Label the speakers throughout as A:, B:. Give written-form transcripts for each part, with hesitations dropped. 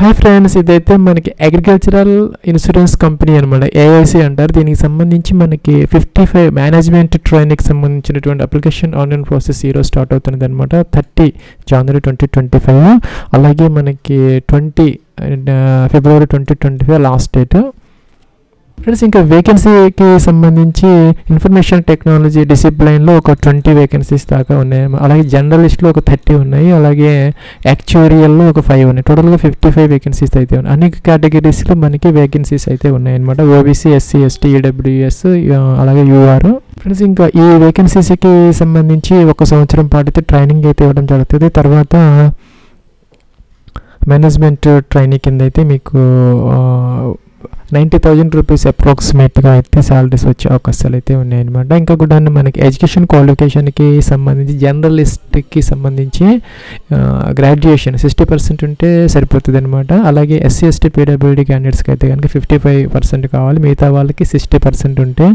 A: Hi friends, ఇదైతే మనకి agricultural insurance company అనమాట, ఏఐసి అంటారు. దీనికి సంబంధించి మనకి 55 మేనేజ్మెంట్ ట్రైనింగ్కి సంబంధించినటువంటి అప్లికేషన్ ఆన్లైన్ ప్రాసెస్ ఈరోజు స్టార్ట్ అవుతుంది అనమాట. 30 జనవరి 2025. అలాగే మనకి 20 ఫిబ్రవరి 2025 లాస్ట్ డేట్. ఫ్రెండ్స్, ఇంకా వేకెన్సీకి సంబంధించి ఇన్ఫర్మేషన్ టెక్నాలజీ డిసిప్లైన్లో ఒక 20 వేకెన్సీస్ దాకా ఉన్నాయి. అలాగే జర్నలిస్ట్లో ఒక 30 ఉన్నాయి. అలాగే యాక్చువరియల్లో ఒక 5 ఉన్నాయి. టోటల్గా 55 వేకెన్సీస్ అయితే ఉన్నాయి. అన్ని కేటగిరీస్లో మనకి వేకెన్సీస్ అయితే ఉన్నాయి అనమాట. ఓబీసీ, ఎస్సీ, ఎస్టీ, ఈడబ్ల్యూఎస్, అలాగే యూఆర్. ఫ్రెండ్స్, ఇంకా ఈ వేకెన్సీస్కి సంబంధించి 1 సంవత్సరం పాటు అయితే ట్రైనింగ్ అయితే ఇవ్వడం జరుగుతుంది. తర్వాత మేనేజ్మెంట్ ట్రైనింగ్ కింద అయితే మీకు 90,000 రూపీస్ అప్రాక్సిమేట్గా అయితే శాలరీస్ వచ్చే అవకాశాలు అయితే ఉన్నాయన్నమాట. ఇంకా కూడా మనకి ఎడ్యుకేషన్ క్వాలిఫికేషన్కి సంబంధించి జర్నలిస్ట్కి సంబంధించి గ్రాడ్యుయేషన్ 60% ఉంటే సరిపోతుంది అనమాట. అలాగే ఎస్సీ, ఎస్టీ, పీడబ్ల్యూడీ క్యాండిడేట్స్కి అయితే కనుక 55% కావాలి. మిగతా వాళ్ళకి 60% ఉంటే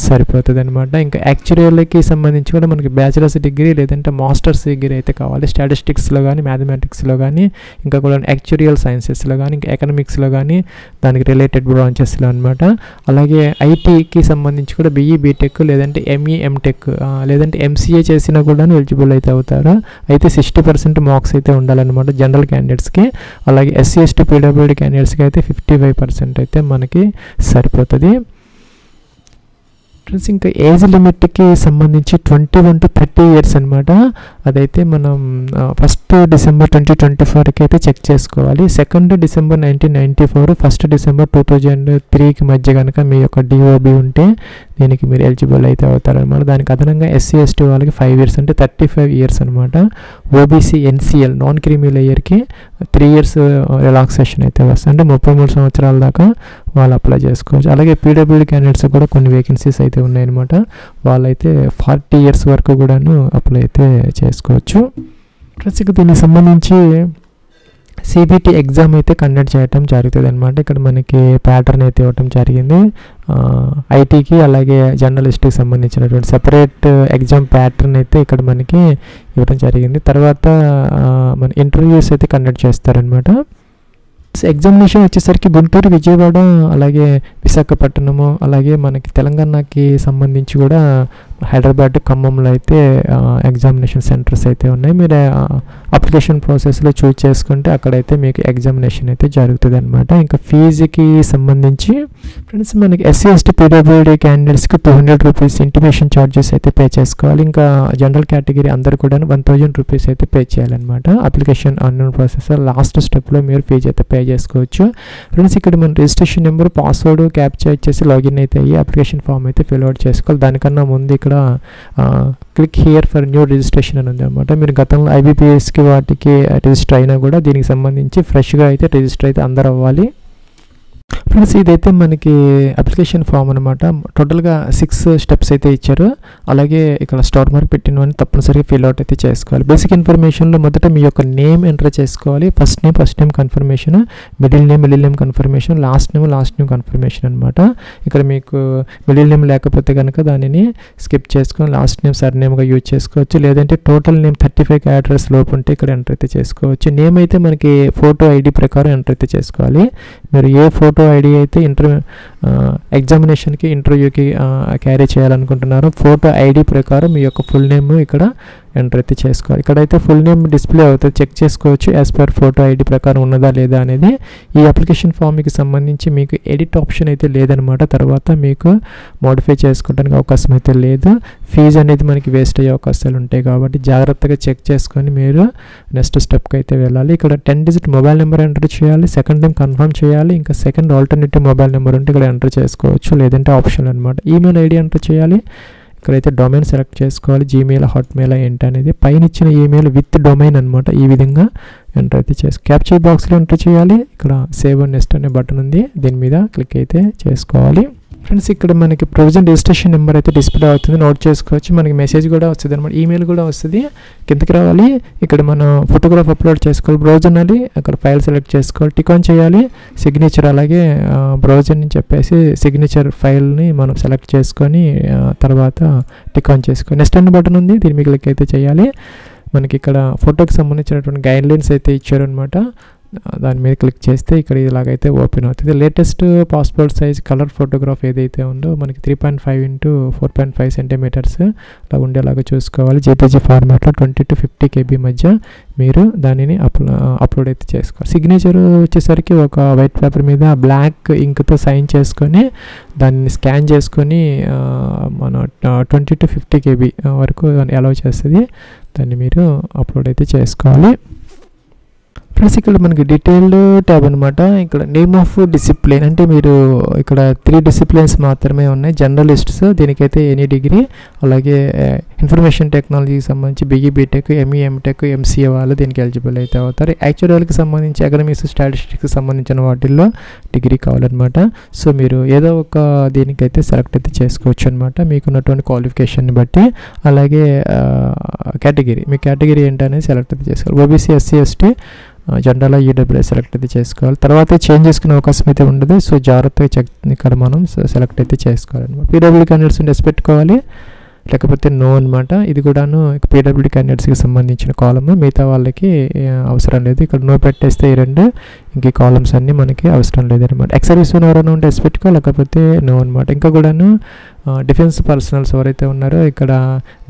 A: సరిపోతుంది అనమాట. ఇంకా యాక్చువల్కి సంబంధించి కూడా మనకి బ్యాచిలర్స్ డిగ్రీ లేదంటే మాస్టర్స్ డిగ్రీ అయితే కావాలి. స్టాటిస్టిక్స్లో కానీ, మ్యాథమెటిక్స్లో కానీ, ఇంకా కూడా యాక్చురియల్ సైన్సెస్లో కానీ, ఇంకా ఎకనామిక్స్లో కానీ, దానికి రిలేటెడ్ బ్రాంచెస్లో అనమాట. అలాగే ఐటీకి సంబంధించి కూడా బీఈ, బీటెక్ లేదంటే ఎంఈ, ఎంటెక్ లేదంటే ఎంసీఏ చేసినా కూడా ఎలిజిబుల్ అయితే అవుతారు. అయితే 60% మార్క్స్ అయితే ఉండాలన్నమాట జనరల్ క్యాండిడేట్స్కి. అలాగే ఎస్సీ, ఎస్టీ, పీడబ్ల్యూడీ క్యాండిడేట్స్కి అయితే 55% అయితే మనకి సరిపోతుంది. ఫ్రెండ్స్, ఇంకా ఏజ్ లిమిట్కి సంబంధించి 21 to 30 ఇయర్స్ అనమాట. అదైతే మనం 1 డిసెంబర్ 2024కి అయితే చెక్ చేసుకోవాలి. 2 డిసెంబర్ 1994, 1 డిసెంబర్ 2003కి మధ్య కనుక మీ యొక్క డిఓబి ఉంటే దీనికి మీరు ఎలిజిబుల్ అయితే అవుతారనమాట. దానికి అదనంగా ఎస్సీ, ఎస్టీ వాళ్ళకి 5 ఇయర్స్ అంటే 35 ఇయర్స్ అనమాట. OBC, NCL non creamy లేయర్కి 3 years relaxation అయితే వస్తుంది. అంటే 33 సంవత్సరాల దాకా వాళ్ళు అప్లై చేసుకోవచ్చు. అలాగే పీడబ్ల్యూడీ క్యాండిడేట్స్ కూడా కొన్ని వేకెన్సీస్ అయితే ఉన్నాయన్నమాట. వాళ్ళైతే 40 ఇయర్స్ వరకు కూడాను అప్లై అయితే చేసుకోవచ్చు. ప్లస్ ఇక దీనికి సంబంధించి సిబిటి ఎగ్జామ్ అయితే కండక్ట్ చేయడం జరుగుతుంది అనమాట. ఇక్కడ మనకి ప్యాటర్న్ అయితే ఇవ్వడం జరిగింది. ఐటీకి అలాగే జర్నలిస్ట్కి సంబంధించినటువంటి సెపరేట్ ఎగ్జామ్ ప్యాటర్న్ అయితే ఇక్కడ మనకి ఇవ్వడం జరిగింది. తర్వాత మన ఇంటర్వ్యూస్ అయితే కండక్ట్ చేస్తారనమాట. ఎగ్జామినేషన్ వచ్చేసరికి గుంటూరు, విజయవాడ, అలాగే విశాఖపట్నము, అలాగే మనకి తెలంగాణకి సంబంధించి కూడా హైదరాబాద్, ఖమ్మంలో అయితే ఎగ్జామినేషన్ సెంటర్స్ అయితే ఉన్నాయి. మీరు అప్లికేషన్ ప్రాసెస్లో చూస్ చేసుకుంటే అక్కడైతే మీకు ఎగ్జామినేషన్ అయితే జరుగుతుంది అనమాట. ఇంకా ఫీజుకి సంబంధించి ఫ్రెండ్స్ మనకి ఎస్సీ, ఎస్టీ, పీడబ్ల్యూడీ క్యాండిడేట్స్కి 200 రూపీస్ ఇంటిమేషన్ ఛార్జెస్ అయితే పే చేసుకోవాలి. ఇంకా జనరల్ కేటగిరీ అందరు కూడా 1,000 రూపీస్ అయితే పే చేయాలన్నమాట. అప్లికేషన్ ఆన్లైన్ ప్రాసెస్ లాస్ట్ స్టెప్లో మీరు ఫీజు అయితే పే చేసుకోవచ్చు. ఫ్రెండ్స్, ఇక్కడ మన రిజిస్ట్రేషన్ నెంబర్, పాస్వర్డ్, క్యాప్చా ఇచ్చేసి లాగిన్ అయితే అయ్యి అప్లికేషన్ ఫామ్ అయితే ఫిల్ అవుట్ చేసుకోవాలి. దానికన్నా ముందు ఇక్కడ click here for new registration అని ఉంది అనమాట. మీరు గతంలో ఐబీపీఎస్కి వాటికి రిజిస్టర్ అయినా కూడా దీనికి సంబంధించి ఫ్రెష్గా అయితే రిజిస్టర్ అయితే అందరు అవ్వాలి. ఫ్రెండ్స్, ఇదైతే మనకి అప్లికేషన్ ఫామ్ అనమాట. టోటల్గా 6 స్టెప్స్ అయితే ఇచ్చారు. అలాగే ఇక్కడ స్టార్ మార్క్ పెట్టినవన్నీ తప్పనిసరిగా ఫిల్ అవుట్ అయితే చేసుకోవాలి. బేసిక్ ఇన్ఫర్మేషన్లో మొదట మీ యొక్క నేమ్ ఎంటర్ చేసుకోవాలి. First name confirmation, middle name confirmation, last name confirmation అనమాట. ఇక్కడ మీకు మిడిల్ నేమ్ లేకపోతే కనుక దానిని స్కిప్ చేసుకొని లాస్ట్ నేమ్ సర్నేమ్గా యూజ్ చేసుకోవచ్చు. లేదంటే టోటల్ నేమ్ 35 క్యారెక్టర్స్ లోపు ఉంటే ఇక్కడ ఎంటర్ అయితే చేసుకోవచ్చు. నేమ్ అయితే మనకి ఫోటో ఐడి ప్రకారం ఎంటర్ అయితే చేసుకోవాలి. మీరు ఏ ఫోటో ఐడి అయితే ఎగ్జామినేషన్కి, ఇంటర్వ్యూకి క్యారీ చేయాలనుకుంటున్నారో ఫోటో ఐడి ప్రకారం మీ యొక్క ఫుల్ నేమ్ ఇక్కడ ఎంటర్ అయితే చేసుకోవాలి. ఇక్కడైతే ఫుల్ నేమ్ డిస్ప్లే అవుతుంది, చెక్ చేసుకోవచ్చు యాజ్ పర్ ఫోటో ఐడి ప్రకారం ఉన్నదా లేదా అనేది. ఈ అప్లికేషన్ ఫామ్కి సంబంధించి మీకు ఎడిట్ ఆప్షన్ అయితే లేదనమాట. తర్వాత మీకు మోడిఫై చేసుకోవడానికి అవకాశం అయితే లేదు. ఫీజు అనేది మనకి వేస్ట్ అయ్యే అవకాశాలు ఉంటాయి కాబట్టి జాగ్రత్తగా చెక్ చేసుకొని మీరు నెక్స్ట్ స్టెప్కి అయితే వెళ్ళాలి. ఇక్కడ 10 డిజిట్ మొబైల్ నెంబర్ ఎంటర్ చేయాలి. సెకండ్ టైం కన్ఫర్మ్ చేయాలి. ఇంకా సెకండ్ ఆల్టర్నేటివ్ మొబైల్ నెంబర్ ఉంటే ఇక్కడ ఎంటర్ చేసుకోవచ్చు, లేదంటే ఆప్షన్ అనమాట. ఈమెయిల్ ఐడి ఎంటర్ చేయాలి. ఇక్కడైతే డొమైన్ సెలెక్ట్ చేసుకోవాలి. జీమెయిల్, హాట్మెయిల్ ఏంటి అనేది పైన ఇచ్చిన ఈమెయిల్ విత్ డొమైన్ అనమాట. ఈ విధంగా ఎంటర్ అయితే క్యాప్చర్ బాక్స్లో ఎంటర్ చేయాలి. ఇక్కడ సేవ్ అండ్ నెక్స్ట్ అనే బటన్ ఉంది, దీని మీద క్లిక్ అయితే చేసుకోవాలి. ఫ్రెండ్స్, ఇక్కడ మనకి ప్రొవిజన్ రిజిస్ట్రేషన్ నెంబర్ అయితే డిస్ప్లే అవుతుంది, నోట్ చేసుకోవచ్చు. మనకి మెసేజ్ కూడా వస్తుంది అనమాట, ఈమెయిల్ కూడా వస్తుంది. కిందకి రావాలి. ఇక్కడ మనం ఫోటోగ్రాఫ్ అప్లోడ్ చేసుకోవాలి. బ్రౌజర్ అనాలి, అక్కడ ఫైల్ సెలెక్ట్ చేసుకోవాలి, టిక్ ఆన్ చేయాలి. సిగ్నేచర్ అలాగే బ్రౌజర్ అని చెప్పేసి సిగ్నేచర్ ఫైల్ని మనం సెలెక్ట్ చేసుకొని తర్వాత టిక్ ఆన్ చేసుకోవాలి. నెక్స్ట్ అనే బటన్ ఉంది, దీని మీద క్లిక్ అయితే చేయాలి. మనకి ఇక్కడ ఫోటోకి సంబంధించినటువంటి గైడ్లైన్స్ అయితే ఇచ్చారనమాట. దాని మీద క్లిక్ చేస్తే ఇక్కడ ఇలాగైతే ఓపెన్ అవుతుంది. Latest passport size colour photograph ఏదైతే ఉందో మనకి 3.5 x 4.5 సెంటీమీటర్స్ అలా ఉండేలాగా చూసుకోవాలి. జేపీజీ ఫార్మాట్లో 20 to 50 KB మధ్య మీరు దానిని అప్లోడ్ అయితే చేసుకోవాలి. సిగ్నేచర్ వచ్చేసరికి ఒక వైట్ పేపర్ మీద బ్లాక్ ఇంక్తో సైన్ చేసుకొని దాన్ని స్కాన్ చేసుకొని మన 20 to 50 KB వరకు అలౌ చేస్తుంది. దాన్ని మీరు అప్లోడ్ అయితే చేసుకోవాలి. ఫ్రెండ్స్ ఇక్కడ మనకి డీటెయిల్డ్ ట్యాబ్ అనమాట. ఇక్కడ నేమ్ ఆఫ్ డిసిప్లిన్ అంటే మీరు ఇక్కడ 3 డిసిప్లిన్స్ మాత్రమే ఉన్నాయి. జర్నలిస్ట్స్ దీనికైతే ఎనీ డిగ్రీ, అలాగే ఇన్ఫర్మేషన్ టెక్నాలజీకి సంబంధించి BE BTech ME MTech MCA వాళ్ళు దీనికి ఎలిజిబుల్ అయితే అవుతారు. యాక్చువల్కి సంబంధించి ఎకనామిక్స్ స్టాటిస్టిక్స్కి సంబంధించిన వాటిల్లో డిగ్రీ కావాలన్నమాట. సో మీరు ఏదో ఒక దీనికైతే సెలెక్ట్ అయితే చేసుకోవచ్చు అనమాట మీకున్నటువంటి క్వాలిఫికేషన్ని బట్టి. అలాగే కేటగిరీ, మీ కేటగిరీ ఏంటనేది సెలెక్ట్ అయితే చేసుకోవాలి. OBC SC ST general EWS select అయితే చేసుకోవాలి. తర్వాత చేంజ్ చేసుకునే అవకాశం అయితే ఉండదు. సో జాగ్రత్తగా ఇక్కడ మనం సెలెక్ట్ అయితే చేసుకోవాలన్నమాట. PWD క్యాండిడేట్స్ ఎస్ పెట్టుకోవాలి, లేకపోతే నో అనమాట. ఇది కూడాను PWD క్యాండిడేట్స్కి సంబంధించిన కాలమ్, మిగతా వాళ్ళకి అవసరం లేదు. ఇక్కడ నో పెట్టేస్తే ఈ రెండు, ఇంక కాలమ్స్ అన్నీ మనకి అవసరం లేదు అనమాట. ఎక్స్ సర్వీస్ ఎవరైనా ఉంటే ఎస్ పెట్టుకో, లేకపోతే నో అనమాట. ఇంకా కూడాను డిఫెన్స్ పర్సనల్స్ ఎవరైతే ఉన్నారో ఇక్కడ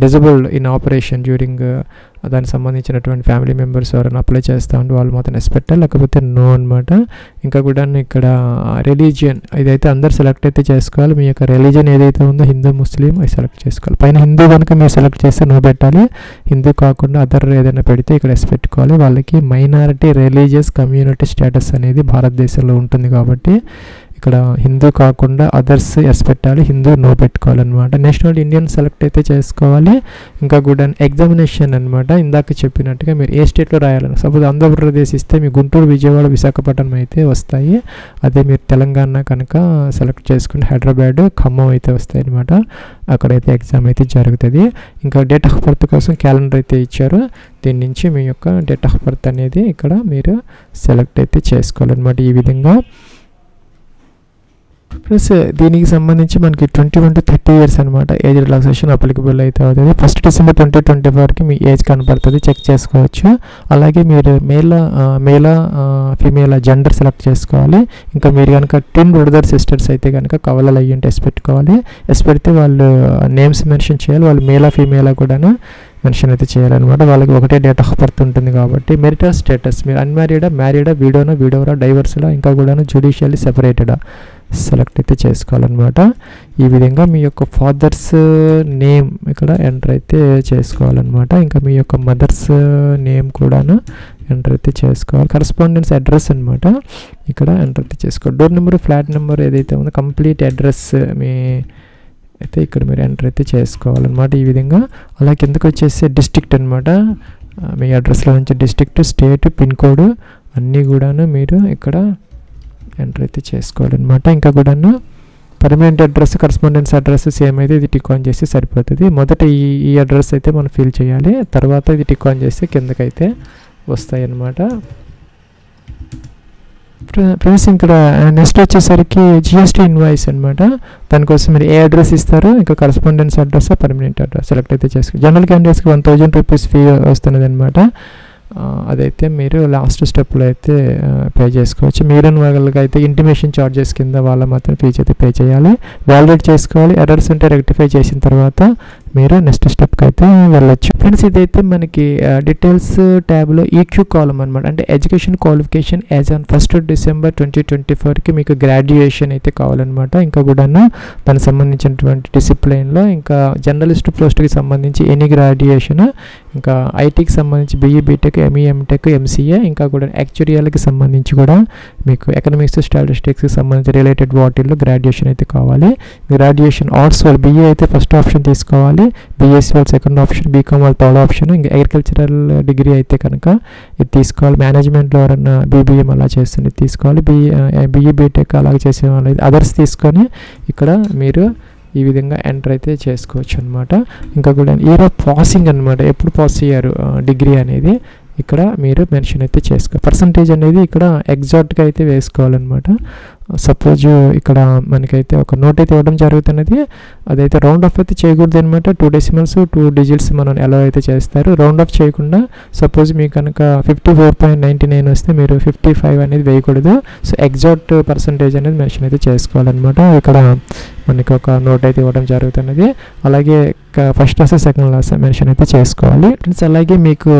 A: డిజబుల్డ్ ఇన్ ఆపరేషన్ డ్యూరింగ్ దానికి సంబంధించినటువంటి ఫ్యామిలీ మెంబర్స్ ఎవరైనా అప్లై చేస్తూ ఉంటే వాళ్ళు మాత్రం ఎస్ పెట్టాలి, లేకపోతే నో అనమాట. ఇంకా కూడా ఇక్కడ రిలీజియన్ ఇదైతే అందరు సెలెక్ట్ అయితే చేసుకోవాలి. మీ యొక్క రిలీజియన్ ఏదైతే ఉందో హిందూ ముస్లిం అది సెలెక్ట్ చేసుకోవాలి. పైన హిందూ కనుక మీరు సెలెక్ట్ చేస్తే నో పెట్టాలి, హిందూ కాకుండా అదర్ ఏదైనా పెడితే ఇక్కడ ఎస్ పెట్టుకోవాలి. వాళ్ళకి మైనారిటీ రిలీజియస్ కమ్యూనిటీ స్టేటస్ అనేది భారతదేశంలో ఉంటుంది కాబట్టి ఇక్కడ హిందూ కాకుండా అదర్స్ ఎస్ పెట్టాలి, హిందూ నో పెట్టుకోవాలన్నమాట. నేషనల్ ఇండియన్ సెలెక్ట్ అయితే చేసుకోవాలి. ఇంకా కూడా ఎగ్జామినేషన్ అనమాట. ఇందాక చెప్పినట్టుగా మీరు ఏ స్టేట్లో రాయాలని, సపోజ్ ఆంధ్రప్రదేశ్ ఇస్తే మీ గుంటూరు, విజయవాడ, విశాఖపట్నం అయితే వస్తాయి. అదే మీరు తెలంగాణ కనుక సెలెక్ట్ చేసుకుంటే హైదరాబాద్, ఖమ్మం అయితే వస్తాయి అనమాట. అక్కడైతే ఎగ్జామ్ అయితే జరుగుతుంది. ఇంకా డేట్ ఆఫ్ బర్త్ కోసం క్యాలెండర్ అయితే ఇచ్చారు. దీని నుంచి మీ యొక్క డేట్ ఆఫ్ బర్త్ అనేది ఇక్కడ మీరు సెలెక్ట్ అయితే చేసుకోవాలన్నమాట. ఈ విధంగా ప్లస్ దీనికి సంబంధించి మనకి 21 to 30 years అనమాట ఏజ్ రిలాక్సేషన్ అప్లికబుల్ అయితే అవుతుంది. 1 December 2024కి మీ ఏజ్ కనపడుతుంది, చెక్ చేసుకోవచ్చు. అలాగే మీరు మేలా ఫీమేల్ జెండర్ సెలెక్ట్ చేసుకోవాలి. ఇంకా మీరు కనుక ట్విన్ బ్రదర్ సిస్టర్స్ అయితే కనుక కవలలు అయ్యి ఉంటే ఎస్ పెట్టుకోవాలి. ఎస్ పెడితే వాళ్ళు నేమ్స్ మెన్షన్ చేయాలి. వాళ్ళు మేలా ఫీమేలా కూడాను మెన్షన్ అయితే చేయాలన్నమాట. వాళ్ళకి ఒకటే డేట్ ఆఫ్ బర్త్ ఉంటుంది కాబట్టి. మెరిటల్ స్టేటస్ మీరు అన్మ్యారీడా, మ్యారీడా, విడోవరా, డైవర్స్లా, ఇంకా కూడాను జ్యుడిషియల్లీ సెపరేటెడా సెలెక్ట్ అయితే చేసుకోవాలన్నమాట. ఈ విధంగా మీ యొక్క ఫాదర్స్ నేమ్ ఇక్కడ ఎంటర్ అయితే చేసుకోవాలన్నమాట. ఇంకా మీ యొక్క మదర్స్ నేమ్ కూడాను ఎంటర్ అయితే చేసుకోవాలి. కరస్పాండెన్స్ అడ్రస్ అనమాట ఇక్కడ ఎంటర్ అయితే చేసుకోవాలి. డోర్ నెంబర్, ఫ్లాట్ నెంబర్ ఏదైతే ఉందో కంప్లీట్ అడ్రస్ మీ అయితే ఇక్కడ మీరు ఎంటర్ అయితే చేసుకోవాలన్నమాట. ఈ విధంగా అలా కిందకు వచ్చేసి డిస్ట్రిక్ట్ అనమాట. మీ అడ్రస్లో నుంచి డిస్ట్రిక్ట్, స్టేట్, పిన్ కోడ్ అన్నీ కూడాను మీరు ఇక్కడ ఎంటర్ అయితే చేసుకోవాలన్నమాట. ఇంకా కూడాను permanent address, correspondence address same అయితే ఇది టిక్ ఆన్ చేస్తే సరిపోతుంది. మొదట ఈ అడ్రస్ అయితే మనం ఫిల్ చేయాలి, తర్వాత ఇది టిక్ ఆన్ చేస్తే కిందకైతే వస్తాయి అన్నమాట. ఫ్రెండ్స్ ఇక్కడ నెక్స్ట్ వచ్చేసరికి GST ఇన్వాయిస్ అనమాట. దానికోసం మీరు ఏ అడ్రస్ ఇస్తారో ఇంకా correspondence address, permanent address select అయితే చేసుకోవాలి. జనరల్ క్యాండిడేట్స్కి 1000 రూపీస్ ఫీ వస్తున్నది అనమాట. అదైతే మీరు లాస్ట్ స్టెప్లో అయితే పే చేసుకోవచ్చు. మీరన్ వాళ్ళకి అయితే ఇంటిమేషన్ ఛార్జెస్ కింద వాళ్ళ మాత్రం ఫీజు అయితే పే చేయాలి. వ్యాలిడేట్ చేసుకోవాలి. ఎర్రర్స్ ఉంటే రెక్టిఫై చేసిన తర్వాత మీరు నెక్స్ట్ స్టెప్కి అయితే వెళ్ళొచ్చు. ఫ్రెండ్స్ ఇదైతే మనకి డీటెయిల్స్ ట్యాబ్లో EQ కాలం అనమాట. అంటే education qualification as on 1 December 2024కి మీకు గ్రాడ్యుయేషన్ అయితే కావాలన్నమాట. ఇంకా కూడాను దానికి సంబంధించినటువంటి డిసిప్లైన్లో ఇంకా జర్నలిస్ట్ పోస్ట్కి సంబంధించి ఎనీ గ్రాడ్యుయేషన్, ఇంకా ఐటీకి సంబంధించి BE BTech ME MTech MCA, ఇంకా కూడా యాక్చురియల్కి సంబంధించి కూడా మీకు ఎకనామిక్స్ స్టాటిస్టిక్స్కి సంబంధించి రిలేటెడ్ వాటిల్లో గ్రాడ్యుయేషన్ అయితే కావాలి. గ్రాడ్యుయేషన్ ఆర్ట్స్ వాళ్ళు BA అయితే ఫస్ట్ ఆప్షన్ తీసుకోవాలి, BSc వాళ్ళు సెకండ్ ఆప్షన్, BCom వాళ్ళు థర్డ్ ఆప్షన్. ఇంకా అగ్రికల్చరల్ డిగ్రీ అయితే కనుక ఇది తీసుకోవాలి. మేనేజ్మెంట్లో ఎవరన్నా BBM అలా చేస్తుంది తీసుకోవాలి. BE BTech అలాగే చేసే వాళ్ళు అదర్స్ తీసుకొని ఇక్కడ మీరు ఈ విధంగా ఎంటర్ అయితే చేసుకోవచ్చు అనమాట. ఇంకా కూడా ఇయర్ ఆఫ్ పాసింగ్ అనమాట, ఎప్పుడు పాస్ అయ్యారు డిగ్రీ అనేది ఇక్కడ మీరు మెన్షన్ అయితే చేసుకోవాలి. పర్సంటేజ్ అనేది ఇక్కడ ఎగ్జాక్ట్గా అయితే వేసుకోవాలన్నమాట. సపోజ్ ఇక్కడ మనకైతే ఒక నోట్ అయితే ఇవ్వడం జరుగుతున్నది. అదైతే రౌండ్ ఆఫ్ అయితే చేయకూడదు అనమాట. 2 డెసిమల్స్ 2 డిజిట్స్ మనం ఎలా అయితే చేస్తారు. రౌండ్ ఆఫ్ చేయకుండా సపోజ్ మీకు కనుక 54.99 వస్తే మీరు 55 అనేది వేయకూడదు. సో ఎగ్జాక్ట్ పర్సంటేజ్ అనేది మెన్షన్ అయితే చేసుకోవాలన్నమాట. ఇక్కడ మనకి ఒక నోట్ అయితే ఇవ్వడం జరుగుతున్నది. అలాగే first class second class mention అయితే చేసుకోవాలి ఫ్రెండ్స్. అలాగే మీకు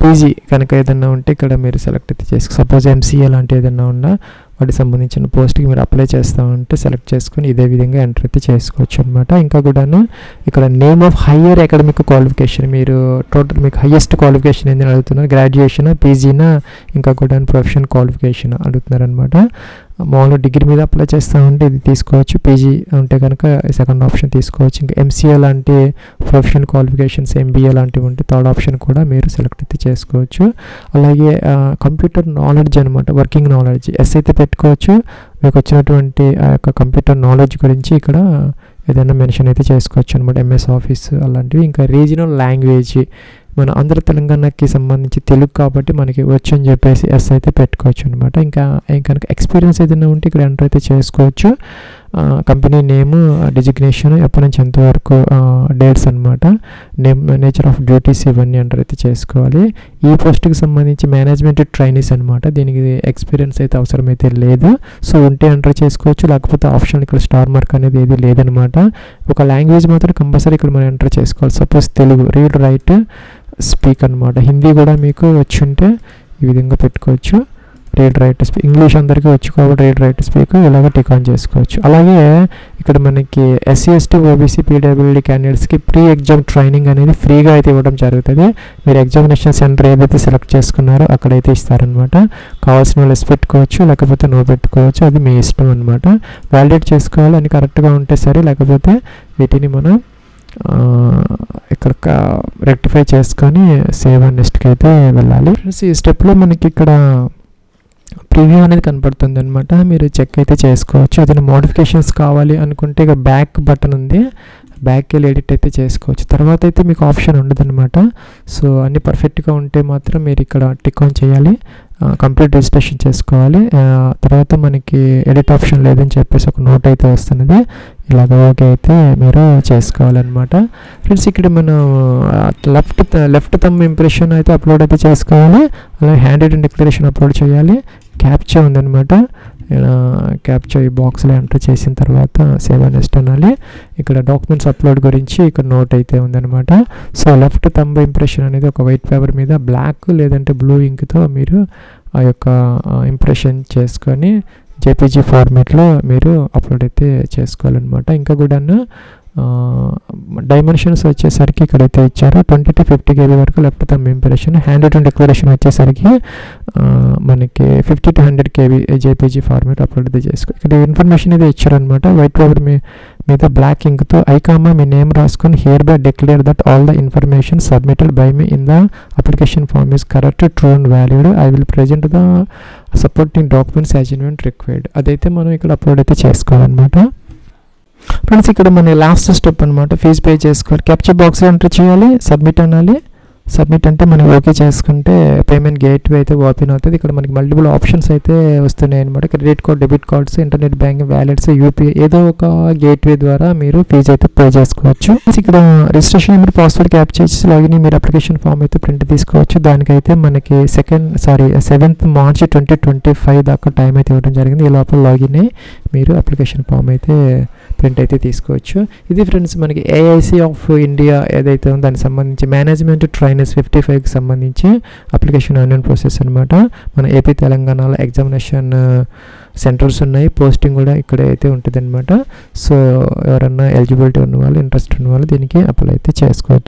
A: పీజీ కనుక ఏదన్నా ఉంటే ఇక్కడ మీరు సెలెక్ట్ అయితే చేసుకో. సపోజ్ ఎంసీఏ లాంటి ఏదన్నా ఉన్నా వాటికి సంబంధించిన పోస్ట్కి మీరు అప్లై చేస్తామంటే సెలెక్ట్ చేసుకొని ఇదే విధంగా ఎంటర్ అయితే చేసుకోవచ్చు అనమాట. ఇంకా కూడాను ఇక్కడ name of higher academic qualification, మీరు టోటల్ మీకు హయ్యెస్ట్ క్వాలిఫికేషన్ ఏందని అడుగుతున్నారు. గ్రాడ్యుయేషన్, పీజీనా, ఇంకా కూడా ప్రొఫెషనల్ క్వాలిఫికేషన్ అడుగుతున్నారు అనమాట. మామూలుగా డిగ్రీ మీద అప్లై చేస్తామంటే ఇది తీసుకోవచ్చు. పీజీ ఉంటే కనుక సెకండ్ ఆప్షన్ తీసుకోవచ్చు. ఇంకా ఎంసీఏ లాంటి ప్రొఫెషనల్ క్వాలిఫికేషన్స్, ఎంబీఏ లాంటివి ఉంటే థర్డ్ ఆప్షన్ కూడా మీరు సెలెక్ట్ అయితే చేసుకోవచ్చు. అలాగే కంప్యూటర్ నాలెడ్జ్ అనమాట, వర్కింగ్ నాలెడ్జ్ ఎస్ అయితే పెట్టుకోవచ్చు. మీకు వచ్చినటువంటి ఆ యొక్క కంప్యూటర్ నాలెడ్జ్ గురించి ఇక్కడ ఏదైనా మెన్షన్ అయితే చేసుకోవచ్చు అనమాట. ఎంఎస్ ఆఫీస్ అలాంటివి. ఇంకా రీజనల్ లాంగ్వేజ్, మన ఆంధ్ర తెలంగాణకి సంబంధించి తెలుగు కాబట్టి మనకి వచ్చు అని చెప్పేసి ఎస్ అయితే పెట్టుకోవచ్చు అనమాట. ఇంకా కనుక ఎక్స్పీరియన్స్ ఏదైనా ఉంటే ఇక్కడ ఎంటర్ అయితే చేసుకోవచ్చు. కంపెనీ నేమ్, డిజిగ్నేషన్, ఎప్పటి నుంచి ఎంతవరకు, డేట్స్ అనమాట, నేచర్ ఆఫ్ డ్యూటీస్ ఇవన్నీ ఎంటర్ అయితే చేసుకోవాలి. ఈ పోస్ట్కి సంబంధించి మేనేజ్మెంట్ ట్రైనీస్ అనమాట. దీనికి ఎక్స్పీరియన్స్ అయితే అవసరమైతే లేదు. సో ఉంటే ఎంటర్ చేసుకోవచ్చు, లేకపోతే ఆప్షన్ ఇక్కడ స్టార్ మార్క్ అనేది ఏది లేదనమాట. ఒక లాంగ్వేజ్ మాత్రం కంపల్సరీ ఇక్కడ మనం ఎంటర్ చేసుకోవాలి. Suppose Telugu, read, right, speak అనమాట. హిందీ కూడా మీకు వచ్చి ఉంటే ఈ విధంగా పెట్టుకోవచ్చు. Read, right, speak. ఇంగ్లీష్ అందరికీ వచ్చు కాబట్టి రీడ్, రైట్, స్పీక్ ఇలాగ టిక్ ఆన్ చేసుకోవచ్చు. అలాగే ఇక్కడ మనకి ఎస్సీ, ఎస్టీ, ఓబీసీ, పీడబ్ల్యూడీ క్యాండిడేట్స్కి ప్రీ ఎగ్జామ్ ట్రైనింగ్ అనేది ఫ్రీగా అయితే ఇవ్వడం జరుగుతుంది. మీరు ఎగ్జామినేషన్ సెంటర్ ఏదైతే సెలెక్ట్ చేసుకున్నారో అక్కడైతే ఇస్తారనమాట. కావాల్సిన వాళ్ళు ఎస్ పెట్టుకోవచ్చు, లేకపోతే నో పెట్టుకోవచ్చు, అది మీ ఇష్టం అనమాట. వ్యాలిడేట్ చేసుకోవాలి అని కరెక్ట్గా ఉంటే సరే, లేకపోతే వీటిని మనం ఇక్కడ రెక్టిఫై చేసుకొని సేవ్ అండ్ నెక్స్ట్కి అయితే వెళ్ళాలి ఫ్రెండ్స్. ఈ స్టెప్లో మనకి ఇక్కడ ప్రివ్యూ అనేది కనపడుతుంది అనమాట. మీరు చెక్ అయితే చేసుకోవచ్చు. ఏదైనా మోడిఫికేషన్స్ కావాలి అనుకుంటే ఇక బ్యాక్ బటన్ ఉంది, బ్యాక్ వెళ్ళి ఎడిట్ అయితే చేసుకోవచ్చు. తర్వాత అయితే మీకు ఆప్షన్ ఉండదు అనమాట. సో అన్నీ పర్ఫెక్ట్గా ఉంటే మాత్రం మీరు ఇక్కడ టిక్ ఆన్ చేయాలి, కంప్లీట్ రిజిస్ట్రేషన్ చేసుకోవాలి. తర్వాత మనకి ఎడిట్ ఆప్షన్ లేదని చెప్పేసి ఒక నోట్ అయితే వస్తున్నది. ఇలాగ ఓకే అయితే మీరు చేసుకోవాలన్నమాట ఫ్రెండ్స్. ఇక్కడ మనం లెఫ్ట్ థంబ్ ఇంప్రెషన్ అయితే అప్లోడ్ అయితే చేసుకోవాలి. అలాగే హ్యాండ్ రిటన్ డిక్లరేషన్ అప్లోడ్ చేయాలి. క్యాప్చా ఉందన్నమాట. క్యాప్చా ఈ బాక్స్లో ఎంటర్ చేసిన తర్వాత సేవ్ అండ్ నెక్స్ట్ అనాలి. ఇక్కడ డాక్యుమెంట్స్ అప్లోడ్ గురించి ఇక్కడ నోట్ అయితే ఉందన్నమాట. సో లెఫ్ట్ థంబ్ ఇంప్రెషన్ అనేది ఒక వైట్ పేపర్ మీద బ్లాక్ లేదంటే బ్లూ ఇంక్తో మీరు ఆ యొక్క ఇంప్రెషన్ చేసుకొని జేపీజీ ఫార్మేట్లో మీరు అప్లోడ్ అయితే చేసుకోవాలన్నమాట. ఇంకా కూడా డైమెన్షన్స్ వచ్చేసరికి ఇక్కడైతే ఇచ్చారు 20 to 50 KB వరకు left thumb impression. Handwritten declaration వచ్చేసరికి మనకి 50 to 100 KB JPG format upload అయితే చేసుకో. ఇక్కడ ఇన్ఫర్మేషన్ అయితే ఇచ్చారనమాట. వైట్ పేపర్ మీద బ్లాక్ ఇంక్తో ఐకామా మీ నేమ్ రాసుకొని hereby declare that all the information submitted by me in the application form is correct, true and valid. I will present the supporting documents as in required. అదైతే మనం ఇక్కడ upload అయితే చేసుకోవాలన్నమాట friends. ఇక్కడ మన last step అనమాట, fee pay చేసుకోవాలి. Capture బాక్స్లో ఎంటర్ చేయాలి, సబ్మిట్ అనాలి. సబ్మిట్ అంటే మనం ఓకే చేసుకుంటే పేమెంట్ గేట్వే అయితే ఓపెన్ అవుతుంది. ఇక్కడ మనకి మల్టిపుల్ ఆప్షన్స్ అయితే వస్తున్నాయి అనమాట. Credit card, debit cards, internet banking, wallets, UPI ఏదో ఒక గేట్వే ద్వారా మీరు ఫీజు అయితే పే చేసుకోవచ్చు. ఇక్కడ రిజిస్ట్రేషన్ నెంబర్, పాస్వర్డ్ క్యాప్చర్ చేసి లాగిన్ మీరు అప్లికేషన్ ఫామ్ అయితే ప్రింట్ తీసుకోవచ్చు. దానికైతే మనకి 7th March 2025 దాకా టైం అయితే ఇవ్వడం జరిగింది. ఈ లోపల లాగిన్ అయ్యి మీరు అప్లికేషన్ ఫామ్ అయితే ప్రింట్ అయితే తీసుకోవచ్చు. ఇది ఫ్రెండ్స్ మనకి ఏఐసి ఆఫ్ ఇండియా ఏదైతే ఉందో దానికి సంబంధించి మేనేజ్మెంట్ ట్రైనర్స్ 55కి సంబంధించి అప్లికేషన్ ఆన్లైన్ ప్రాసెస్ అనమాట. మన ఏపీ తెలంగాణలో ఎగ్జామినేషన్ సెంటర్స్ ఉన్నాయి, పోస్టింగ్ కూడా ఇక్కడే అయితే ఉంటుంది అనమాట. సో ఎవరన్నా ఎలిజిబిలిటీ ఉన్న వాళ్ళు, ఇంట్రెస్ట్ ఉన్న వాళ్ళు దీనికి అప్లై అయితే చేసుకోవచ్చు.